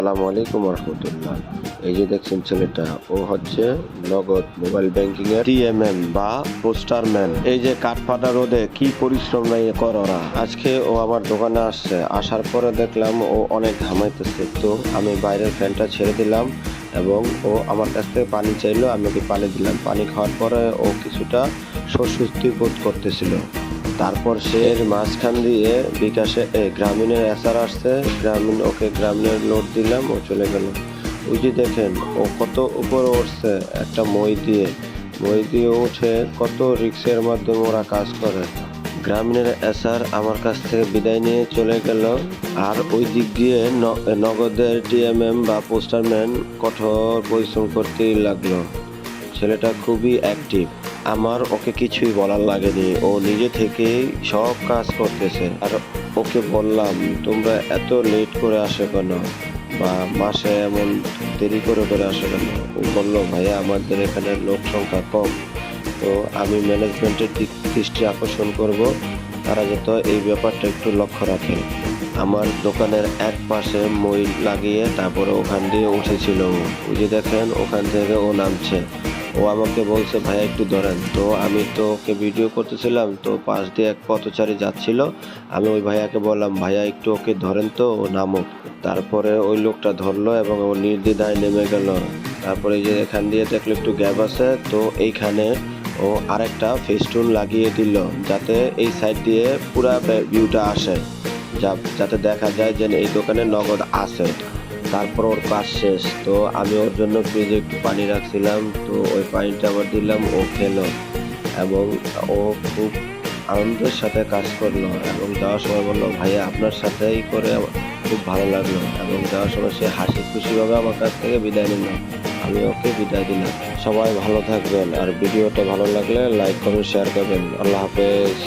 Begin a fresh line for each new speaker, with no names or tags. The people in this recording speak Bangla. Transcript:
আসসালামু আলাইকুম রহমতুল্লাহ। এই যে দেখছেন ছেলেটা, ও হচ্ছে নগদ মোবাইল ব্যাংকিং এর টিএমএম বা পোস্টারম্যান। এই যে কাঠফাটা রোদে কি পরিশ্রম নাই কর ওরা। আজকে ও আমার দোকানে আসছে, আসার পরে দেখলাম ও অনেক ঘামাইতেছে, তো আমি বাইরের ফ্যানটা ছেড়ে দিলাম এবং ও আমার কাছ থেকে পানি চাইলো, আমি ওকে পানি দিলাম। পানি খাওয়ার পরে ও কিছুটা স্বস্তি বোধ করতেছিল। তারপর সে এর মাঝখান দিয়ে বিকাশে গ্রামীণের এসআর আসছে, ওকে গ্রামীণের লোড দিলাম, ও চলে গেল। ওই যে দেখেন ও কত উপরে উঠছে একটা মই দিয়ে উঠে কত রিক্সের মাধ্যমে ওরা কাজ করে। গ্রামীণের এসআর আমার কাছ থেকে বিদায় নিয়ে চলে গেল, আর ওই দিক দিয়ে নগদের টিএমএম বা পোস্টারম্যান কঠোর পরিশ্রম করতেই লাগলো। ছেলেটা খুবই অ্যাক্টিভ, আমার ওকে কিছুই বলার লাগেনি, ও নিজে থেকেই সব কাজ করতেছে। আর ওকে বললাম, তোমরা এত লেট করে আসো কেন, বা মাসে এমন দেরি করে করে আসো কেন? ও বললো, ভাইয়া আমাদের এখানে লোক সংখ্যা কম, তো আমি ম্যানেজমেন্টের দৃষ্টি আকর্ষণ করব, তারা যাতে এই ব্যাপারটা একটু লক্ষ্য রাখে। আমার দোকানের এক পাশে মই লাগিয়ে তারপরে ওখান দিয়ে উঠেছিল ও। ওই যে দেখেন ওখান থেকে ও নামছে। ও আমাকে বলছে, ভাইয়া একটু ধরেন। তো আমি তো ওকে ভিডিও করতেছিলাম, তো পাশ দিয়ে এক পথচারী যাচ্ছিল, আমি ওই ভাইয়াকে বললাম, ভাইয়া একটু ওকে ধরেন তো, ও নামুক। তারপরে ওই লোকটা ধরলো এবং ও নির্দ্বিধায় নেমে গেল। তারপরে এই যে এখান দিয়ে দেখলো একটু গ্যাপ আছে, তো এইখানে ও আরেকটা ফেস্টুন লাগিয়ে দিল, যাতে এই সাইড দিয়ে পুরা ভিউটা আসে, যাতে দেখা যায় যে এই দোকানে নগদ আছে। তারপর ওর কাজ শেষ, তো আমি ওর জন্য ফ্রিজে একটু পানি রাখছিলাম, তো ওই পানিটা আবার দিলাম, ও খেলো এবং ও খুব আনন্দের সাথে কাজ করলো। এবং যাওয়ার সময় বললো, ভাইয়া আপনার সাথেই করে আমার খুব ভালো লাগলো। এবং যাওয়ার সময় সে হাসি খুশিভাবে আমার কাছ থেকে বিদায় নিল, আমি ওকে বিদায় দিলাম। সবাই ভালো থাকবেন, আর ভিডিওটা ভালো লাগলে লাইক কমেন্ট শেয়ার করবেন। আল্লাহ হাফেজ।